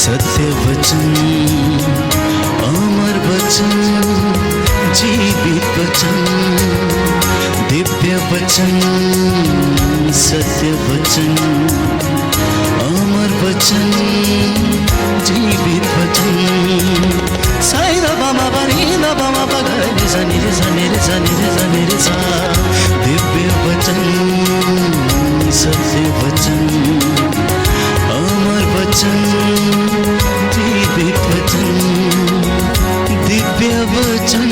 सत्य वचन, अमर वचन, जीवित वचन, दिव्य वचन, सत्य वचन, अमर वचन, जीवित वचन। साई दा बाबा बनी दा बाबा बगरे सा निरे सा निरे सा निरे सा निरे सा। दिव्य वचन, सत्य वचन, अमर वचन, जीवित वचन, दिव्य वचन,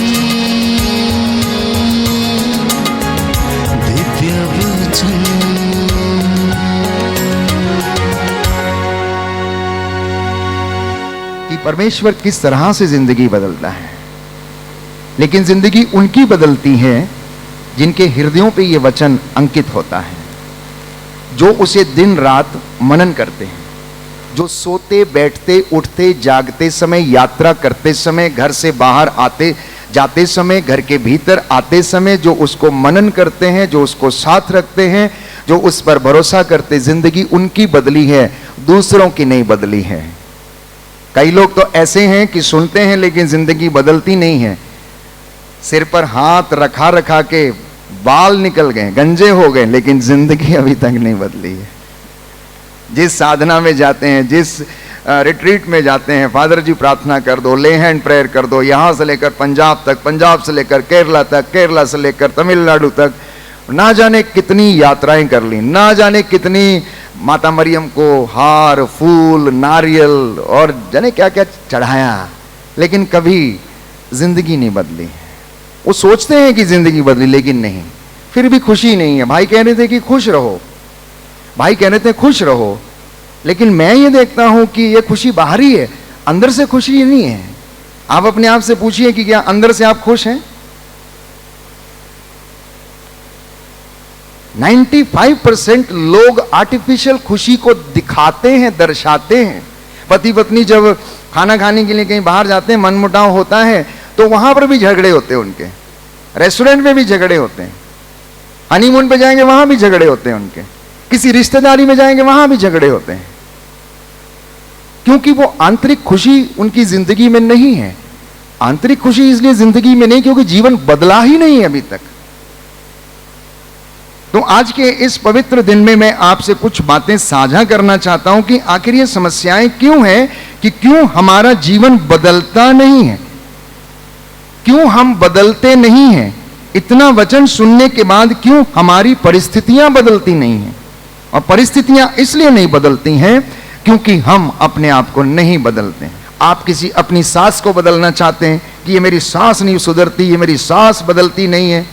दिव्य वचन। कि परमेश्वर किस तरह से जिंदगी बदलता है, लेकिन जिंदगी उनकी बदलती है जिनके हृदयों पे ये वचन अंकित होता है, जो उसे दिन रात मनन करते हैं, जो सोते बैठते उठते जागते समय, यात्रा करते समय, घर से बाहर आते जाते समय, घर के भीतर आते समय जो उसको मनन करते हैं, जो उसको साथ रखते हैं, जो उस पर भरोसा करते। जिंदगी उनकी बदली है, दूसरों की नहीं बदली है। कई लोग तो ऐसे हैं कि सुनते हैं लेकिन जिंदगी बदलती नहीं है। सिर पर हाथ रखा रखा के बाल निकल गए, गंजे हो गए, लेकिन जिंदगी अभी तक नहीं बदली है। जिस साधना में जाते हैं, जिस रिट्रीट में जाते हैं, फादर जी प्रार्थना कर दो, ले हैंड प्रेयर कर दो, यहाँ से लेकर पंजाब तक, पंजाब से लेकर केरला तक, केरला से लेकर तमिलनाडु तक, ना जाने कितनी यात्राएं कर ली, ना जाने कितनी माता मरियम को हार, फूल, नारियल और जाने क्या क्या चढ़ाया, लेकिन कभी जिंदगी नहीं बदली। वो सोचते हैं कि जिंदगी बदली, लेकिन नहीं, फिर भी खुशी नहीं है। भाई कह रहे थे कि खुश रहो, भाई कह रहे थे खुश रहो, लेकिन मैं ये देखता हूं कि ये खुशी बाहरी है, अंदर से खुशी नहीं है। आप अपने आप से पूछिए कि क्या अंदर से आप खुश हैं? 95% लोग आर्टिफिशियल खुशी को दिखाते हैं, दर्शाते हैं। पति पत्नी जब खाना खाने के लिए कहीं बाहर जाते हैं, मनमुटाव होता है, तो वहां पर भी झगड़े होते हैं उनके, रेस्टोरेंट में भी झगड़े होते हैं, हनीमून पे जाएंगे वहां भी झगड़े होते हैं उनके, किसी रिश्तेदारी में जाएंगे वहां भी झगड़े होते हैं, क्योंकि वो आंतरिक खुशी उनकी जिंदगी में नहीं है। आंतरिक खुशी इसलिए जिंदगी में नहीं क्योंकि जीवन बदला ही नहीं अभी तक। तो आज के इस पवित्र दिन में मैं आपसे कुछ बातें साझा करना चाहता हूं कि आखिर ये समस्याएं क्यों हैं, कि क्यों हमारा जीवन बदलता नहीं है, क्यों हम बदलते नहीं हैं। इतना वचन सुनने के बाद क्यों हमारी परिस्थितियां बदलती नहीं हैं। और परिस्थितियां इसलिए नहीं बदलती हैं क्योंकि हम अपने आप को नहीं बदलते हैं। आप किसी अपनी सास को बदलना चाहते हैं कि ये मेरी सास नहीं सुधरती, ये मेरी सास बदलती नहीं है,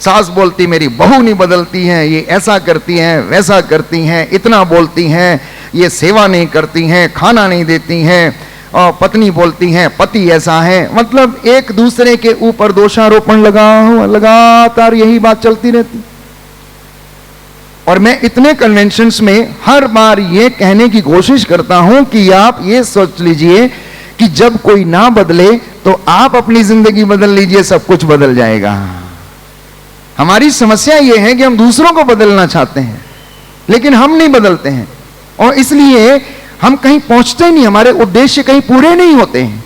सास बोलती मेरी बहू नहीं बदलती है, ये ऐसा करती हैं, वैसा करती हैं, इतना बोलती हैं, ये सेवा नहीं करती हैं, खाना नहीं देती हैं, और पत्नी बोलती हैं पति ऐसा है। मतलब एक दूसरे के ऊपर दोषारोपण लगातार यही बात चलती रहती। और मैं इतने कन्वेंशंस में हर बार ये कहने की कोशिश करता हूं कि आप ये सोच लीजिए कि जब कोई ना बदले तो आप अपनी जिंदगी बदल लीजिए, सब कुछ बदल जाएगा। हमारी समस्या ये है कि हम दूसरों को बदलना चाहते हैं लेकिन हम नहीं बदलते हैं, और इसलिए हम कहीं पहुंचते नहीं, हमारे उद्देश्य कहीं पूरे नहीं होते हैं,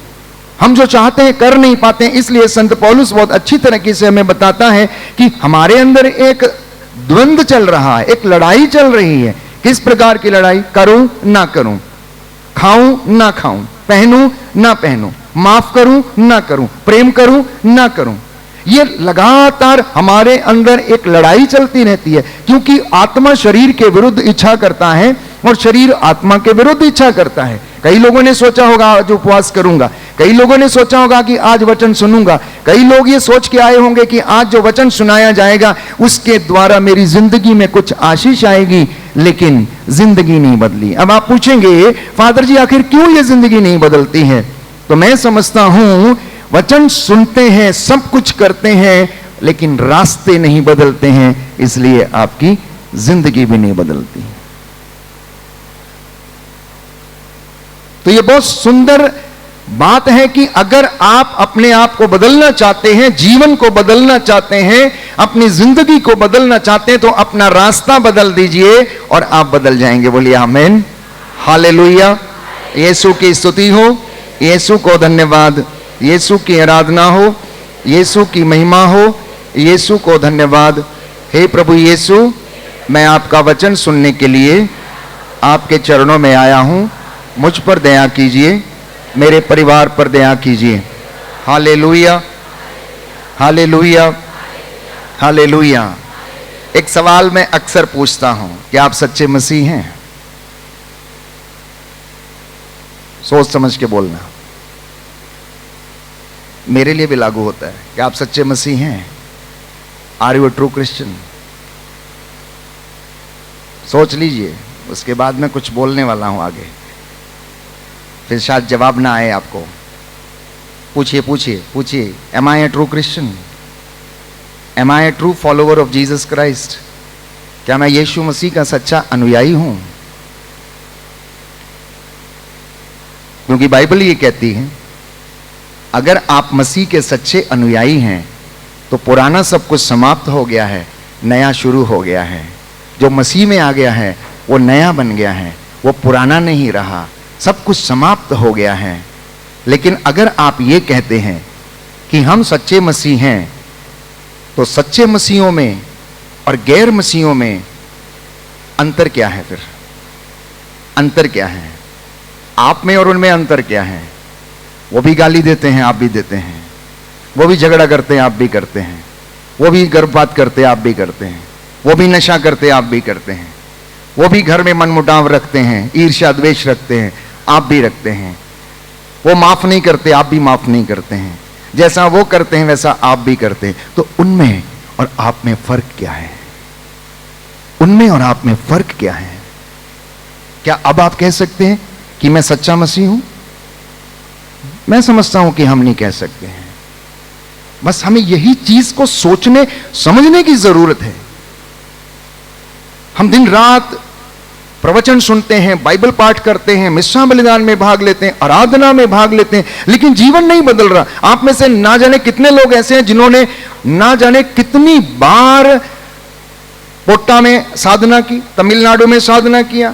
हम जो चाहते हैं कर नहीं पाते हैं। इसलिए संत पौलुस बहुत अच्छी तरीके से हमें बताता है कि हमारे अंदर एक द्वंद्व चल रहा है, एक लड़ाई चल रही है। किस प्रकार की लड़ाई? करूं ना करूं, खाऊं ना खाऊं, पहनूं ना पहनूं, माफ करूं ना करूं, प्रेम करूं ना करूं। ये लगातार हमारे अंदर एक लड़ाई चलती रहती है, क्योंकि आत्मा शरीर के विरुद्ध इच्छा करता है और शरीर आत्मा के विरुद्ध इच्छा करता है। कई लोगों ने सोचा होगा आज उपवास करूंगा, कई लोगों ने सोचा होगा कि आज वचन सुनूंगा, कई लोग ये सोच के आए होंगे कि आज जो वचन सुनाया जाएगा उसके द्वारा मेरी जिंदगी में कुछ आशीष आएगी, लेकिन जिंदगी नहीं बदली। अब आप पूछेंगे फादर जी आखिर क्यों ये जिंदगी नहीं बदलती है? तो मैं समझता हूं वचन सुनते हैं, सब कुछ करते हैं, लेकिन रास्ते नहीं बदलते हैं, इसलिए आपकी जिंदगी भी नहीं बदलती। तो ये बहुत सुंदर बात है कि अगर आप अपने आप को बदलना चाहते हैं, जीवन को बदलना चाहते हैं, अपनी जिंदगी को बदलना चाहते हैं, तो अपना रास्ता बदल दीजिए और आप बदल जाएंगे। बोलिए आमीन, हालेलुया। यीशु की स्तुति हो, यीशु को धन्यवाद, यीशु की आराधना हो, यीशु की महिमा हो, यीशु को धन्यवाद। हे प्रभु यीशु, मैं आपका वचन सुनने के लिए आपके चरणों में आया हूं। मुझ पर दया कीजिए, मेरे परिवार पर दया कीजिए। Hallelujah, hallelujah, hallelujah. एक सवाल मैं अक्सर पूछता हूं कि आप सच्चे मसीह हैं? सोच समझ के बोलना, मेरे लिए भी लागू होता है कि आप सच्चे मसीह हैं। Are you a true Christian? सोच लीजिए, उसके बाद मैं कुछ बोलने वाला हूं आगे, फिर शायद जवाब ना आए आपको। पूछिए पूछिए पूछिए, am I a true Christian? Am I a true follower of Jesus Christ? क्या मैं यीशु मसीह का सच्चा अनुयायी हूं? क्योंकि बाइबल ये कहती है, अगर आप मसीह के सच्चे अनुयायी हैं तो पुराना सब कुछ समाप्त हो गया है, नया शुरू हो गया है। जो मसीह में आ गया है वो नया बन गया है, वो पुराना नहीं रहा, सब कुछ समाप्त हो गया है। लेकिन अगर आप ये कहते हैं कि हम सच्चे मसीह हैं, तो सच्चे मसीहों में और गैर मसीहों में अंतर क्या है? फिर अंतर क्या है? आप में और उनमें अंतर क्या है? वो भी गाली देते हैं, आप भी देते हैं। वो भी झगड़ा करते हैं, आप भी करते हैं। वो भी गर्भपात करते हैं, आप भी करते हैं। वो भी नशा करते हैं, आप भी करते हैं। वो भी घर में मनमुटाव रखते हैं, ईर्ष्या द्वेष रखते हैं, आप भी रखते हैं। वो माफ नहीं करते, आप भी माफ नहीं करते हैं। जैसा वो करते हैं वैसा आप भी करते हैं। तो उनमें और आप में फर्क क्या है? उनमें और आप में फर्क क्या है? क्या अब आप कह सकते हैं कि मैं सच्चा मसीह हूं? मैं समझता हूं कि हम नहीं कह सकते हैं। बस हमें यही चीज को सोचने समझने की जरूरत है। हम दिन रात प्रवचन सुनते हैं, बाइबल पाठ करते हैं, मिस्सा बलिदान में भाग लेते हैं, आराधना में भाग लेते हैं, लेकिन जीवन नहीं बदल रहा। आप में से ना जाने कितने लोग ऐसे हैं जिन्होंने ना जाने कितनी बार पोट्टा में साधना की, तमिलनाडु में साधना किया,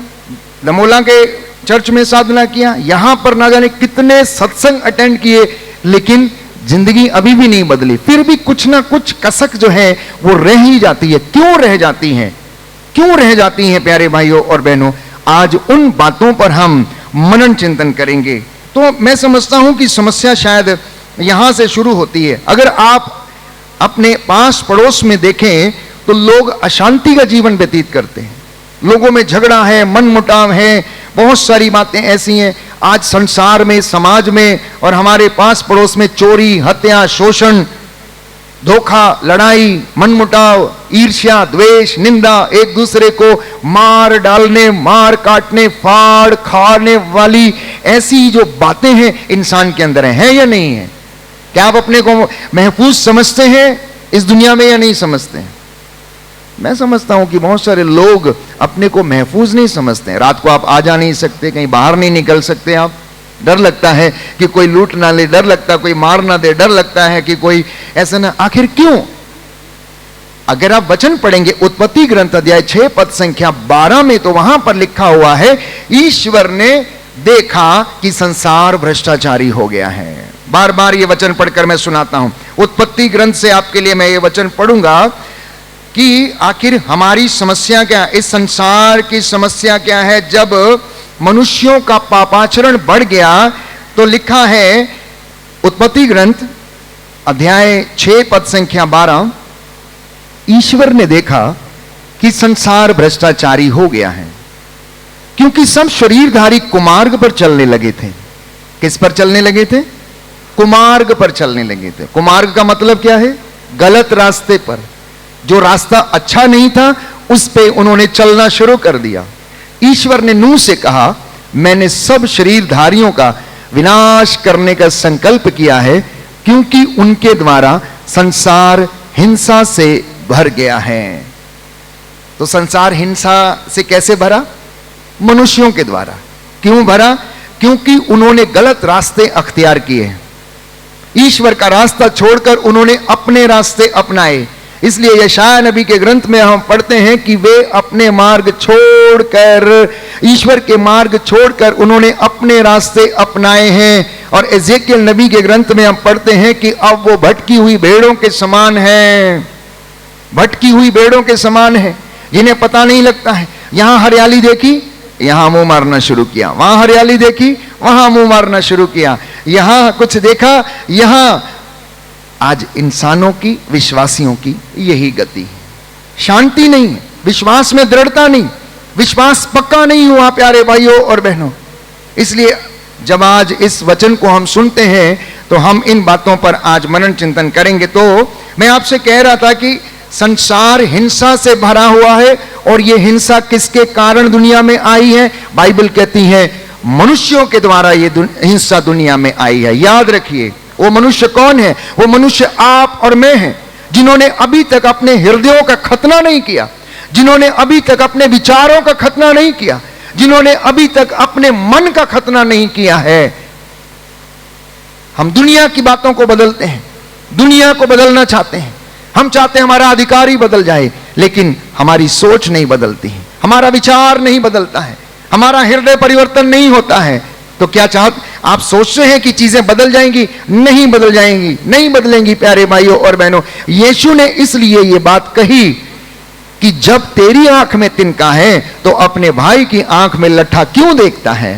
दमोला के चर्च में साधना किया, यहां पर ना जाने कितने सत्संग अटेंड किए, लेकिन जिंदगी अभी भी नहीं बदली। फिर भी कुछ ना कुछ कसक जो है वो रह ही जाती है। क्यों रह जाती है? क्यों रह जाती हैं प्यारे भाइयों और बहनों? आज उन बातों पर हम मनन चिंतन करेंगे। तो मैं समझता हूं कि समस्या शायद यहां से शुरू होती है। अगर आप अपने पास पड़ोस में देखें तो लोग अशांति का जीवन व्यतीत करते हैं। लोगों में झगड़ा है, मनमुटाव है, बहुत सारी बातें ऐसी हैं आज संसार में, समाज में और हमारे पास पड़ोस में। चोरी, हत्या, शोषण, धोखा, लड़ाई, मनमुटाव, ईर्ष्या, द्वेष, निंदा, एक दूसरे को मार डालने, मार काटने, फाड़ खाने वाली ऐसी जो बातें हैं इंसान के अंदर है या नहीं है? क्या आप अपने को महफूज समझते हैं इस दुनिया में या नहीं समझते हैं? मैं समझता हूं कि बहुत सारे लोग अपने को महफूज नहीं समझते हैं। रात को आप आ जा नहीं सकते, कहीं बाहर नहीं निकल सकते, आप डर लगता है कि कोई लूट ना ले, डर लगता है कोई मार ना दे, डर लगता है कि कोई ऐसा ना। आखिर क्यों? अगर आप वचन पढ़ेंगे उत्पत्ति ग्रंथ अध्याय 6 पद संख्या 12 में, तो वहां पर लिखा हुआ है, ईश्वर ने देखा कि संसार भ्रष्टाचारी हो गया है। बार बार ये वचन पढ़कर मैं सुनाता हूं। उत्पत्ति ग्रंथ से आपके लिए मैं ये वचन पढ़ूंगा कि आखिर हमारी समस्या क्या है, इस संसार की समस्या क्या है। जब मनुष्यों का पापाचरण बढ़ गया तो लिखा है उत्पत्ति ग्रंथ अध्याय 6 पद संख्या 12, ईश्वर ने देखा कि संसार भ्रष्टाचारी हो गया है क्योंकि सब शरीरधारी कुमार्ग पर चलने लगे थे। किस पर चलने लगे थे? कुमार्ग पर चलने लगे थे। कुमार्ग का मतलब क्या है? गलत रास्ते पर। जो रास्ता अच्छा नहीं था उस पे उन्होंने चलना शुरू कर दिया। ईश्वर ने नूह से कहा, मैंने सब शरीरधारियों का विनाश करने का संकल्प किया है क्योंकि उनके द्वारा संसार हिंसा से भर गया है। तो संसार हिंसा से कैसे भरा? मनुष्यों के द्वारा। क्यों भरा? क्योंकि उन्होंने गलत रास्ते अख्तियार किए। ईश्वर का रास्ता छोड़कर उन्होंने अपने रास्ते अपनाए। इसलिए यशाया नबी के ग्रंथ में हम पढ़ते हैं कि वे अपने मार्ग छोड़कर, ईश्वर के मार्ग छोड़कर उन्होंने अपने रास्ते अपनाए हैं। और एजेकियल नबी के ग्रंथ में हम पढ़ते हैं कि अब वो भटकी हुई भेड़ों के समान है, भटकी हुई भेड़ों के समान है, जिन्हें पता नहीं लगता है। यहां हरियाली देखी, यहां मुंह मारना शुरू किया, वहां हरियाली देखी, वहां मुंह मारना शुरू किया, यहां कुछ देखा, यहां। आज इंसानों की, विश्वासियों की यही गति है। शांति नहीं है, विश्वास में दृढ़ता नहीं, विश्वास पक्का नहीं हुआ प्यारे भाइयों और बहनों। इसलिए जब आज इस वचन को हम सुनते हैं तो हम इन बातों पर आज मनन चिंतन करेंगे। तो मैं आपसे कह रहा था कि संसार हिंसा से भरा हुआ है, और ये हिंसा किसके कारण दुनिया में आई है? बाइबल कहती है मनुष्यों के द्वारा ये हिंसा दुनिया में आई है। याद रखिए, वो मनुष्य कौन है? वो मनुष्य आप और मैं हैं, जिन्होंने अभी तक अपने हृदयों का खतना नहीं किया, जिन्होंने अभी तक अपने विचारों का खतना नहीं किया, जिन्होंने अभी तक अपने मन का खतना नहीं किया है। हम दुनिया की बातों को बदलते हैं, दुनिया को बदलना चाहते हैं, हम चाहते हैं हमारा अधिकार ही बदल जाए, लेकिन हमारी सोच नहीं बदलती है, हमारा विचार नहीं बदलता है, हमारा हृदय परिवर्तन नहीं होता है। तो क्या आप सोचते हैं कि चीजें बदल जाएंगी? नहीं बदल जाएंगी, नहीं बदलेंगी प्यारे भाइयों और बहनों। यीशु ने इसलिए ये बात कही कि जब तेरी आंख में तिनका है तो अपने भाई की आंख में लट्ठा क्यों देखता है?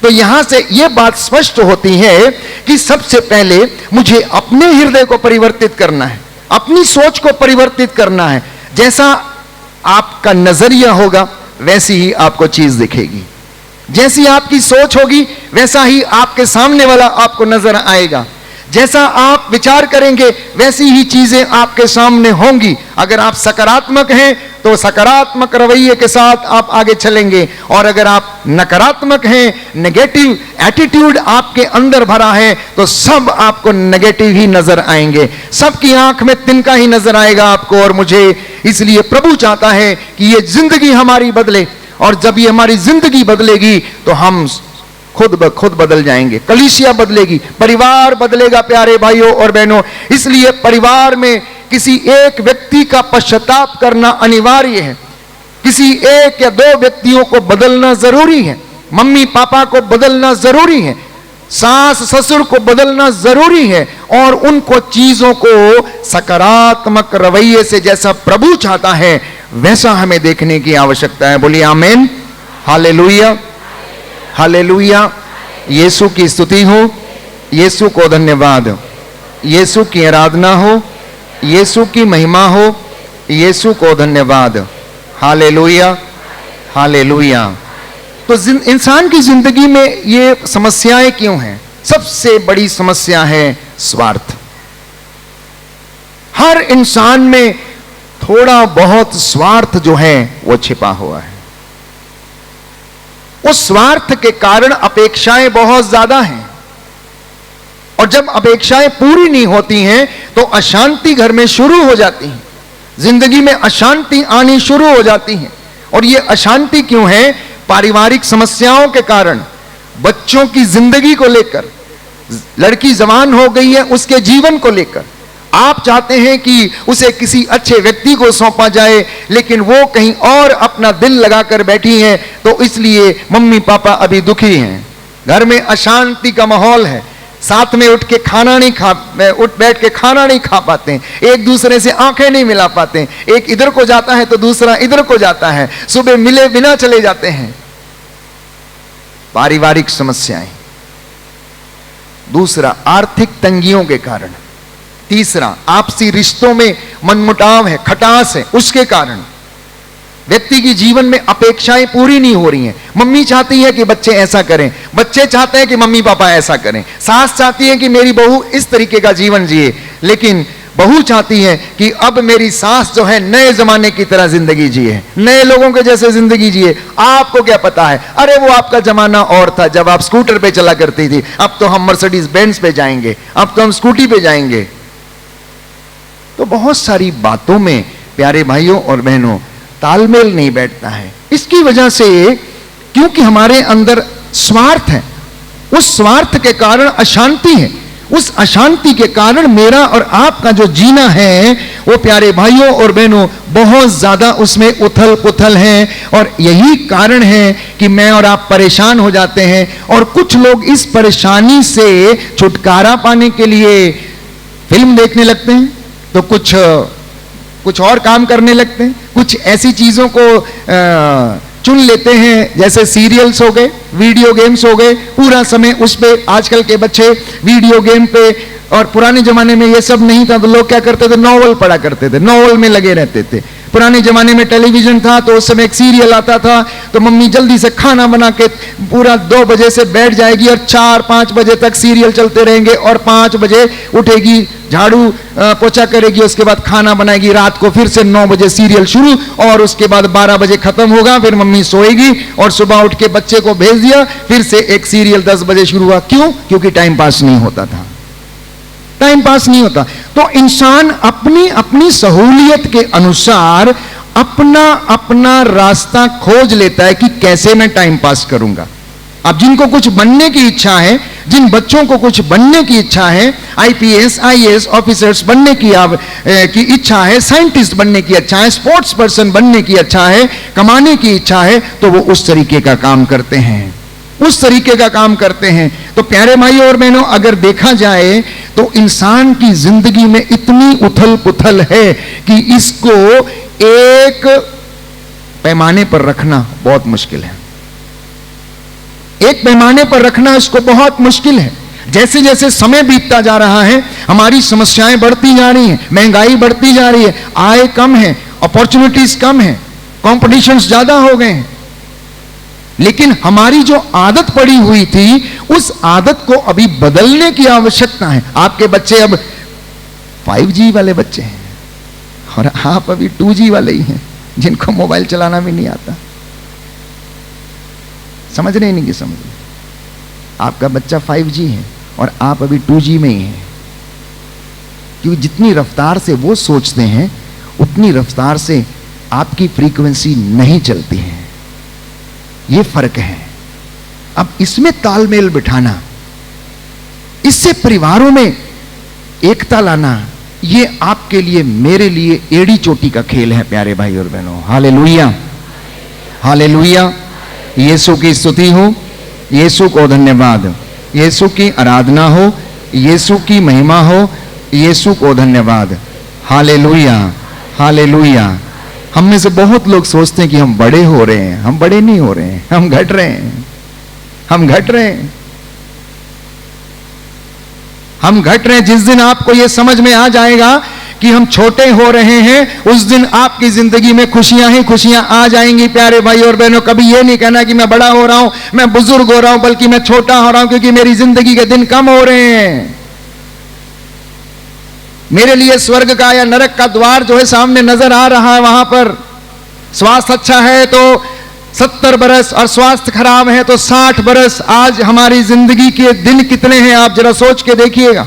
तो यहां से यह बात स्पष्ट होती है कि सबसे पहले मुझे अपने हृदय को परिवर्तित करना है, अपनी सोच को परिवर्तित करना है। जैसा आपका नजरिया होगा वैसी ही आपको चीज दिखेगी, जैसी आपकी सोच होगी वैसा ही आपके सामने वाला आपको नजर आएगा, जैसा आप विचार करेंगे वैसी ही चीजें आपके सामने होंगी। अगर आप सकारात्मक हैं तो सकारात्मक रवैये के साथ आप आगे चलेंगे, और अगर आप नकारात्मक हैं, नेगेटिव एटीट्यूड आपके अंदर भरा है, तो सब आपको नेगेटिव ही नजर आएंगे, सबकी आंख में तिनका ही नजर आएगा आपको और मुझे। इसलिए प्रभु चाहता है कि ये जिंदगी हमारी बदले, और जब ये हमारी जिंदगी बदलेगी तो हम खुद ब खुद बदल जाएंगे, कलीसिया बदलेगी, परिवार बदलेगा प्यारे भाइयों और बहनों। इसलिए परिवार में किसी एक व्यक्ति का पश्चाताप करना अनिवार्य है, किसी एक या दो व्यक्तियों को बदलना जरूरी है, मम्मी पापा को बदलना जरूरी है, सास ससुर को बदलना जरूरी है, और उनको चीजों को सकारात्मक रवैये से जैसा प्रभु चाहता है वैसा हमें देखने की आवश्यकता है। बोलिए आमीन, हालेलुया, हालेलुया। यीशु की स्तुति हो, यीशु को धन्यवाद, यीशु की आराधना हो, यीशु की महिमा हो, यीशु को धन्यवाद। Hallelujah, hallelujah. तो इंसान की जिंदगी में ये समस्याएं क्यों हैं? सबसे बड़ी समस्या है स्वार्थ। हर इंसान में थोड़ा बहुत स्वार्थ जो है वो छिपा हुआ है। उस स्वार्थ के कारण अपेक्षाएं बहुत ज्यादा हैं, और जब अपेक्षाएं पूरी नहीं होती हैं तो अशांति घर में शुरू हो जाती है, जिंदगी में अशांति आनी शुरू हो जाती है। और ये अशांति क्यों है? पारिवारिक समस्याओं के कारण, बच्चों की जिंदगी को लेकर, लड़की जवान हो गई है उसके जीवन को लेकर, आप चाहते हैं कि उसे किसी अच्छे व्यक्ति को सौंपा जाए, लेकिन वो कहीं और अपना दिल लगाकर बैठी हैं, तो इसलिए मम्मी पापा अभी दुखी हैं, घर में अशांति का माहौल है, साथ में उठ बैठ के खाना नहीं खा पाते हैं, एक दूसरे से आंखें नहीं मिला पाते हैं, एक इधर को जाता है तो दूसरा इधर को जाता है, सुबह मिले बिना चले जाते हैं। पारिवारिक समस्याएं, दूसरा आर्थिक तंगियों के कारण, तीसरा आपसी रिश्तों में मनमुटाव है, खटास है, उसके कारण व्यक्ति की जीवन में अपेक्षाएं पूरी नहीं हो रही हैं। मम्मी चाहती है कि बच्चे ऐसा करें, बच्चे चाहते हैं कि मम्मी पापा ऐसा करें, सास चाहती है कि मेरी बहू इस तरीके का जीवन जिए, लेकिन बहू चाहती है कि अब मेरी सास जो है नए जमाने की तरह जिंदगी जिए, नए लोगों के जैसे जिंदगी जिए। आपको क्या पता है, अरे वो आपका जमाना और था जब आप स्कूटर पे चला करती थी, अब तो हम मर्सिडीज बेंज पे जाएंगे, अब तो हम स्कूटी पे जाएंगे। तो बहुत सारी बातों में प्यारे भाइयों और बहनों तालमेल नहीं बैठता है। इसकी वजह से क्योंकि हमारे अंदर स्वार्थ है, उस स्वार्थ के कारण अशांति है, उस अशांति के कारण मेरा और आपका जो जीना है वो प्यारे भाइयों और बहनों बहुत ज्यादा उसमें उथल पुथल है। और यही कारण है कि मैं और आप परेशान हो जाते हैं। और कुछ लोग इस परेशानी से छुटकारा पाने के लिए फिल्म देखने लगते हैं, तो कुछ और काम करने लगते हैं, कुछ ऐसी चीजों को चुन लेते हैं, जैसे सीरियल्स हो गए, वीडियो गेम्स हो गए, पूरा समय उस पे। आजकल के बच्चे वीडियो गेम पे, और पुराने जमाने में ये सब नहीं था तो लोग क्या करते थे, नॉवल पढ़ा करते थे, नॉवल में लगे रहते थे। पुराने जमाने में टेलीविजन था तो उस समय एक सीरियल आता था तो मम्मी जल्दी से खाना बना के पूरा 2 बजे से बैठ जाएगी और 4-5 बजे तक सीरियल चलते रहेंगे, और 5 बजे उठेगी, झाड़ू पोछा करेगी, उसके बाद खाना बनाएगी, रात को फिर से 9 बजे सीरियल शुरू, और उसके बाद 12 बजे खत्म होगा, फिर मम्मी सोएगी और सुबह उठ के बच्चे को भेज दिया, फिर से एक सीरियल 10 बजे शुरू हुआ। क्यों? क्योंकि टाइम पास नहीं होता था, टाइम पास नहीं होता। तो इंसान अपनी अपनी सहूलियत के अनुसार अपना अपना रास्ता खोज लेता है कि कैसे मैं टाइम पास करूंगा। अब जिनको कुछ बनने की इच्छा है, जिन बच्चों को कुछ बनने की इच्छा है, आईपीएस आईएएस ऑफिसर्स बनने की इच्छा है, साइंटिस्ट बनने की इच्छा है, स्पोर्ट्स पर्सन बनने की इच्छा है, कमाने की इच्छा है, तो वो उस तरीके का काम करते हैं, उस तरीके का काम करते हैं। तो प्यारे भाइयों और बहनों, अगर देखा जाए तो इंसान की जिंदगी में इतनी उथल पुथल है कि इसको एक पैमाने पर रखना बहुत मुश्किल है। एक पैमाने पर रखना इसको बहुत मुश्किल है। जैसे जैसे समय बीतता जा रहा है, हमारी समस्याएं बढ़ती जा रही हैं, महंगाई बढ़ती जा रही है, आय कम है, अपॉर्चुनिटीज कम है, कॉम्पिटिशन्स ज्यादा हो गए हैं। लेकिन हमारी जो आदत पड़ी हुई थी, उस आदत को अभी बदलने की आवश्यकता है। आपके बच्चे अब 5G वाले बच्चे हैं और आप अभी 2G वाले ही हैं, जिनको मोबाइल चलाना भी नहीं आता। समझ रहे नहीं कि समझ रहे? आपका बच्चा 5G है और आप अभी 2G में ही हैं, क्योंकि जितनी रफ्तार से वो सोचते हैं उतनी रफ्तार से आपकी फ्रीक्वेंसी नहीं चलती है। ये फर्क है। अब इसमें तालमेल बिठाना, इससे परिवारों में एकता लाना, ये आपके लिए मेरे लिए एड़ी चोटी का खेल है प्यारे भाई और बहनों। Hallelujah, hallelujah. यीशु की स्तुति हो, यीशु को धन्यवाद, यीशु की आराधना हो, यीशु की महिमा हो, यीशु को धन्यवाद। Hallelujah, hallelujah. हम में से बहुत लोग सोचते हैं कि हम बड़े हो रहे हैं। हम बड़े नहीं हो रहे हैं, हम घट रहे हैं, हम घट रहे हैं, हम घट रहे हैं। जिस दिन आपको यह समझ में आ जाएगा कि हम छोटे हो रहे हैं, उस दिन आपकी जिंदगी में खुशियां ही खुशियां आ जाएंगी प्यारे भाई और बहनों। कभी यह नहीं कहना कि मैं बड़ा हो रहा हूं, मैं बुजुर्ग हो रहा हूं, बल्कि मैं छोटा हो रहा हूं, क्योंकि मेरी जिंदगी के दिन कम हो रहे हैं। मेरे लिए स्वर्ग का या नरक का द्वार जो है सामने नजर आ रहा है। वहां पर स्वास्थ्य अच्छा है तो 70 बरस, और स्वास्थ्य खराब है तो 60 बरस। आज हमारी जिंदगी के दिन कितने हैं आप जरा सोच के देखिएगा।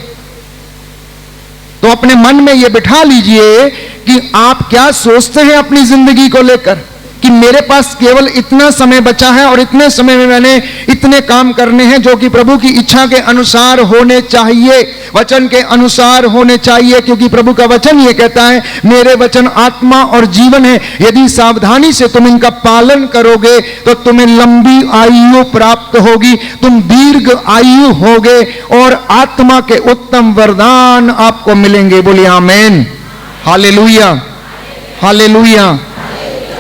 तो अपने मन में यह बिठा लीजिए कि आप क्या सोचते हैं अपनी जिंदगी को लेकर, कि मेरे पास केवल इतना समय बचा है और इतने समय में मैंने इतने काम करने हैं जो कि प्रभु की इच्छा के अनुसार होने चाहिए, वचन के अनुसार होने चाहिए। क्योंकि प्रभु का वचन ये कहता है, मेरे वचन आत्मा और जीवन है, यदि सावधानी से तुम इनका पालन करोगे तो तुम्हें लंबी आयु प्राप्त होगी, तुम दीर्घ आयु होगे और आत्मा के उत्तम वरदान आपको मिलेंगे। बोलिए आमीन, हालेलुया, हालेलुया।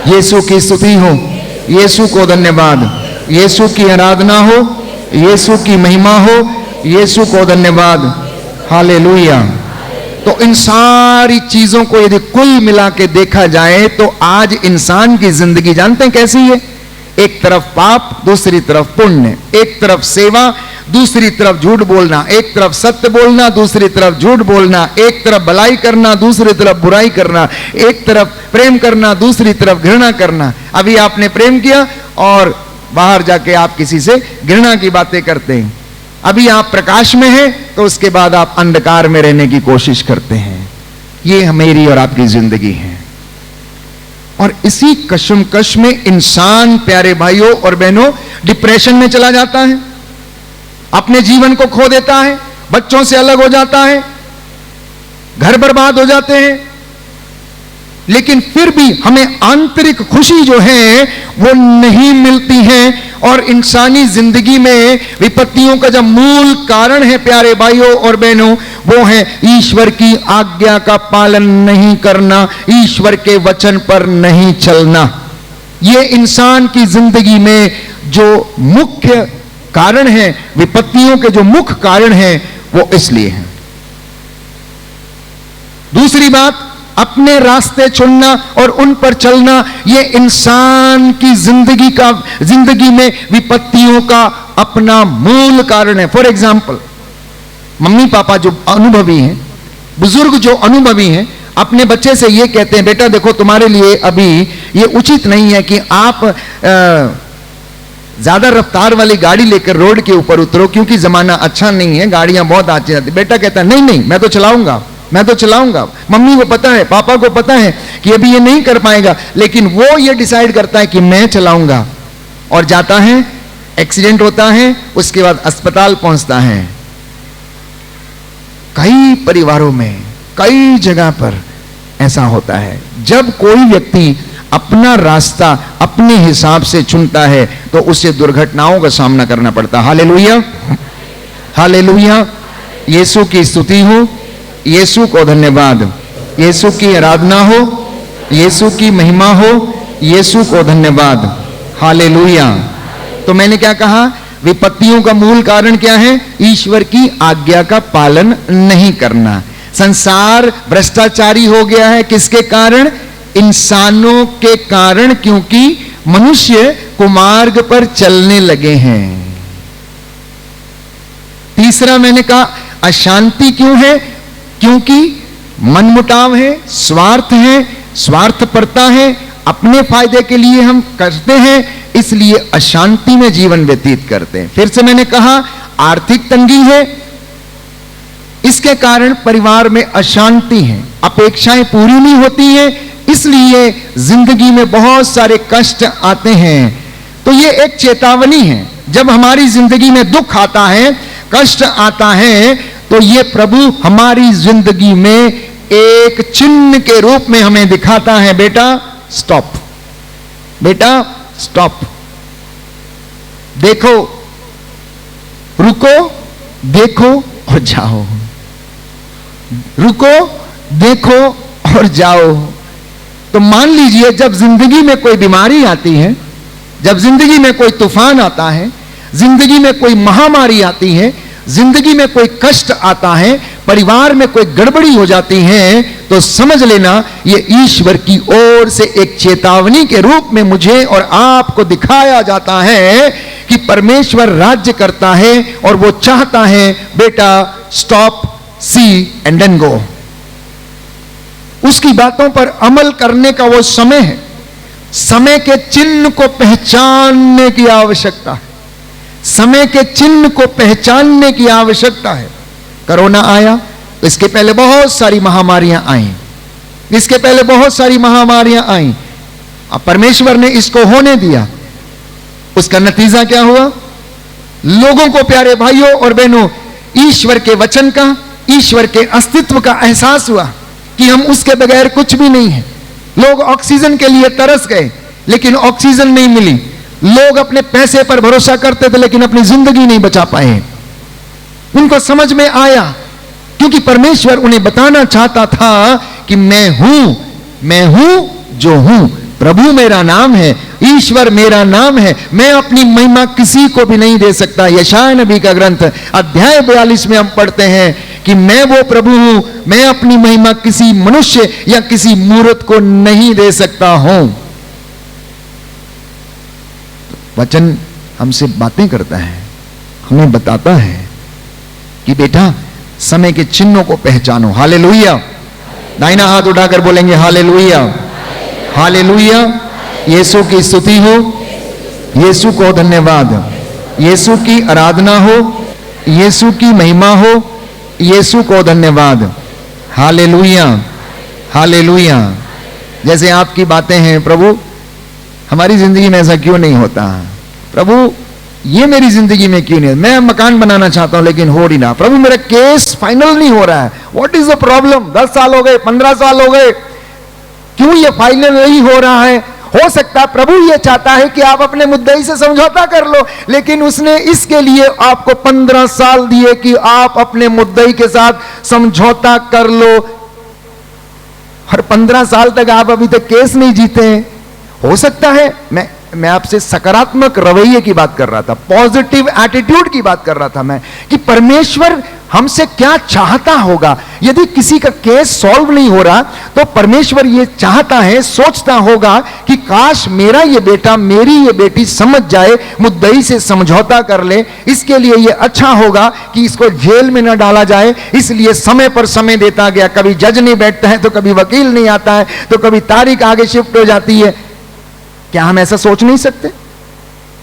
यीशु की स्तुति हो, यीशु को धन्यवाद, यीशु की आराधना हो, यीशु की महिमा हो, यीशु को धन्यवाद। हालेलुया। तो इन सारी चीजों को यदि कुल मिला के देखा जाए तो आज इंसान की जिंदगी जानते हैं कैसी है? एक तरफ पाप, दूसरी तरफ पुण्य, एक तरफ सेवा, दूसरी तरफ झूठ बोलना, एक तरफ सत्य बोलना, दूसरी तरफ झूठ बोलना, एक तरफ भलाई करना, दूसरी तरफ बुराई करना, एक तरफ प्रेम करना, दूसरी तरफ घृणा करना। अभी आपने प्रेम किया और बाहर जाके आप किसी से घृणा की बातें करते हैं। अभी आप प्रकाश में हैं तो उसके बाद आप अंधकार में रहने की कोशिश करते हैं। ये मेरी और आपकी जिंदगी है। और इसी कशमकश में इंसान प्यारे भाइयों और बहनों डिप्रेशन में चला जाता है, अपने जीवन को खो देता है, बच्चों से अलग हो जाता है, घर बर्बाद हो जाते हैं, लेकिन फिर भी हमें आंतरिक खुशी जो है वो नहीं मिलती है। और इंसानी जिंदगी में विपत्तियों का जो मूल कारण है प्यारे भाइयों और बहनों, वो है ईश्वर की आज्ञा का पालन नहीं करना, ईश्वर के वचन पर नहीं चलना। ये इंसान की जिंदगी में जो मुख्य कारण है, विपत्तियों के जो मुख्य कारण है, वो इसलिए है। दूसरी बात, अपने रास्ते चुनना और उन पर चलना, ये इंसान की जिंदगी में विपत्तियों का अपना मूल कारण है। फॉर एग्जाम्पल, मम्मी पापा जो अनुभवी हैं, बुजुर्ग जो अनुभवी हैं, अपने बच्चे से ये कहते हैं, बेटा देखो तुम्हारे लिए अभी ये उचित नहीं है कि आप ज्यादा रफ्तार वाली गाड़ी लेकर रोड के ऊपर उतरो, क्योंकि जमाना अच्छा नहीं है, गाड़ियां बहुत आती जाती। बेटा कहता है नहीं नहीं, मैं तो चलाऊंगा, मैं तो चलाऊंगा। मम्मी को पता है, पापा को पता है कि अभी ये नहीं कर पाएगा, लेकिन वो ये डिसाइड करता है कि मैं चलाऊंगा, और जाता है, एक्सीडेंट होता है, उसके बाद अस्पताल पहुंचता है। कई परिवारों में, कई जगह पर ऐसा होता है। जब कोई व्यक्ति अपना रास्ता अपने हिसाब से चुनता है तो उसे दुर्घटनाओं का सामना करना पड़ता है। हालेलुया, हालेलुया, यीशु की स्तुति हो, यीशु को धन्यवाद, यीशु की आराधना हो, यीशु की महिमा हो, यीशु को धन्यवाद। हालेलुया। तो मैंने क्या कहा, विपत्तियों का मूल कारण क्या है? ईश्वर की आज्ञा का पालन नहीं करना। संसार भ्रष्टाचारी हो गया है, किसके कारण? इंसानों के कारण, क्योंकि मनुष्य कुमार्ग पर चलने लगे हैं। तीसरा मैंने कहा, अशांति क्यों है? क्योंकि मनमुटाव है, स्वार्थ है, स्वार्थपरता है, अपने फायदे के लिए हम करते हैं, इसलिए अशांति में जीवन व्यतीत करते हैं। फिर से मैंने कहा, आर्थिक तंगी है, इसके कारण परिवार में अशांति है, अपेक्षाएं पूरी नहीं होती हैं, इसलिए जिंदगी में बहुत सारे कष्ट आते हैं। तो ये एक चेतावनी है, जब हमारी जिंदगी में दुख आता है, कष्ट आता है, तो ये प्रभु हमारी जिंदगी में एक चिन्ह के रूप में हमें दिखाता है, बेटा स्टॉप, बेटा स्टॉप, देखो, रुको, देखो और जाओ, रुको, देखो और जाओ। तो मान लीजिए, जब जिंदगी में कोई बीमारी आती है, जब जिंदगी में कोई तूफान आता है, जिंदगी में कोई महामारी आती है, जिंदगी में कोई कष्ट आता है, परिवार में कोई गड़बड़ी हो जाती है, तो समझ लेना ये ईश्वर की ओर से एक चेतावनी के रूप में मुझे और आपको दिखाया जाता है कि परमेश्वर राज्य करता है और वो चाहता है, बेटा stop, see and then go. उसकी बातों पर अमल करने का वो समय है। समय के चिन्ह को पहचानने की आवश्यकता है, समय के चिन्ह को पहचानने की आवश्यकता है। कोरोना आया, इसके पहले बहुत सारी महामारियां आई, इसके पहले बहुत सारी महामारियां आई। अब परमेश्वर ने इसको होने दिया, उसका नतीजा क्या हुआ? लोगों को, प्यारे भाइयों और बहनों, ईश्वर के वचन का, ईश्वर के अस्तित्व का एहसास हुआ कि हम उसके बगैर कुछ भी नहीं है। लोग ऑक्सीजन के लिए तरस गए, लेकिन ऑक्सीजन नहीं मिली। लोग अपने पैसे पर भरोसा करते थे, लेकिन अपनी जिंदगी नहीं बचा पाए। उनको समझ में आया, क्योंकि परमेश्वर उन्हें बताना चाहता था कि मैं हूं जो हूं, प्रभु मेरा नाम है, ईश्वर मेरा नाम है, मैं अपनी महिमा किसी को भी नहीं दे सकता। यशायाह नबी का ग्रंथ अध्याय 42 में हम पढ़ते हैं कि मैं वो प्रभु हूं, मैं अपनी महिमा किसी मनुष्य या किसी मूर्त को नहीं दे सकता हूं। वचन हमसे बातें करता है, हमें बताता है कि बेटा समय के चिन्हों को पहचानो। हालेलुया। दाहिना हाथ उठाकर बोलेंगे हालेलुया, हालेलुया। यीशु की स्तुति हो, यीशु को धन्यवाद, यीशु की आराधना हो, यीशु की महिमा हो, यीशु को धन्यवाद। Hallelujah, hallelujah. जैसे आपकी बातें हैं, प्रभु हमारी जिंदगी में ऐसा क्यों नहीं होता? प्रभु ये मेरी जिंदगी में क्यों नहीं है? मैं मकान बनाना चाहता हूं लेकिन हो नहीं रहा। प्रभु मेरा केस फाइनल नहीं हो रहा है, व्हाट इज द प्रॉब्लम? 10 साल हो गए, 15 साल हो गए, क्यों ये फाइनल नहीं हो रहा है? हो सकता है प्रभु ये चाहता है कि आप अपने मुद्दई से समझौता कर लो, लेकिन उसने इसके लिए आपको 15 साल दिए कि आप अपने मुद्दई के साथ समझौता कर लो। हर 15 साल तक आप अभी तक केस नहीं जीते हैं। हो सकता है मैं आपसे सकारात्मक रवैये की बात कर रहा था, पॉजिटिव एटीट्यूड की बात कर रहा था मैं, कि परमेश्वर हमसे क्या चाहता होगा। यदि किसी का केस सॉल्व नहीं हो रहा तो परमेश्वर ये चाहता है, सोचता होगा कि काश मेरा ये बेटा, मेरी ये बेटी समझ जाए, मुद्दई से समझौता कर ले। इसके लिए ये अच्छा होगा कि इसको जेल में न डाला जाए, इसलिए समय पर समय देता गया। कभी जज नहीं बैठता है तो कभी वकील नहीं आता है, तो कभी तारीख आगे शिफ्ट हो जाती है। क्या हम ऐसा सोच नहीं सकते?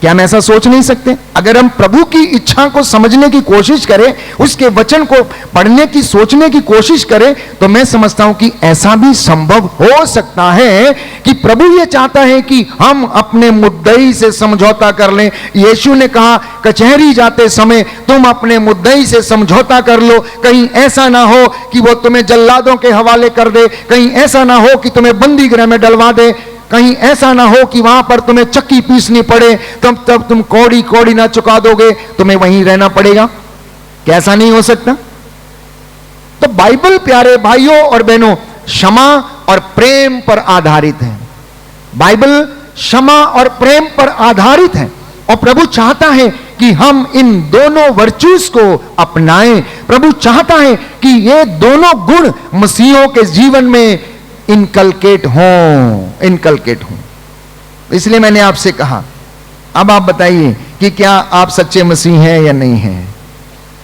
क्या हम ऐसा सोच नहीं सकते? अगर हम प्रभु की इच्छा को समझने की कोशिश करें, उसके वचन को पढ़ने की, सोचने की कोशिश करें, तो मैं समझता हूं कि ऐसा भी संभव हो सकता है कि प्रभु ये चाहता है कि हम अपने मुद्दई से समझौता कर लें। यीशु ने कहा, कचहरी जाते समय तुम अपने मुद्दई से समझौता कर लो, कहीं ऐसा ना हो कि वो तुम्हें जल्लादों के हवाले कर दे, कहीं ऐसा ना हो कि तुम्हें बंदी गृह में डलवा दे, कहीं ऐसा ना हो कि वहां पर तुम्हें चक्की पीसनी पड़े, तब तुम कौड़ी कौड़ी ना चुका दोगे, तुम्हें वहीं रहना पड़ेगा। कैसा नहीं हो सकता? तो बाइबल प्यारे भाइयों और बहनों क्षमा और प्रेम पर आधारित है। बाइबल क्षमा और प्रेम पर आधारित है और प्रभु चाहता है कि हम इन दोनों वर्चूज को अपनाएं। प्रभु चाहता है कि ये दोनों गुण मसीहों के जीवन में इनकलकेट हों। इसलिए मैंने आपसे कहा, अब आप बताइए कि क्या आप सच्चे मसीह हैं या नहीं हैं?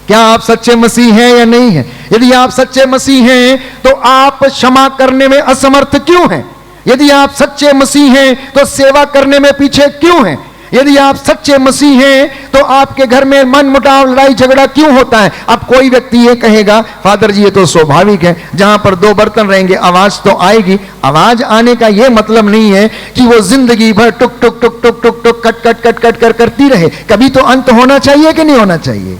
क्या आप सच्चे मसीह हैं या नहीं हैं? यदि आप सच्चे मसीह हैं तो आप क्षमा करने में असमर्थ क्यों हैं? यदि आप सच्चे मसीह हैं तो सेवा करने में पीछे क्यों हैं? यदि आप सच्चे मसीह हैं तो आपके घर में मन मुटाव, लड़ाई झगड़ा क्यों होता है? अब कोई व्यक्ति ये कहेगा, फादर जी ये तो स्वाभाविक है, जहां पर 2 बर्तन रहेंगे आवाज तो आएगी। आवाज आने का यह मतलब नहीं है कि वो जिंदगी भर टुक टुक टुक टुक टुक टुक कट कट कट कट कर करती रहे। कभी तो अंत होना चाहिए कि नहीं होना चाहिए?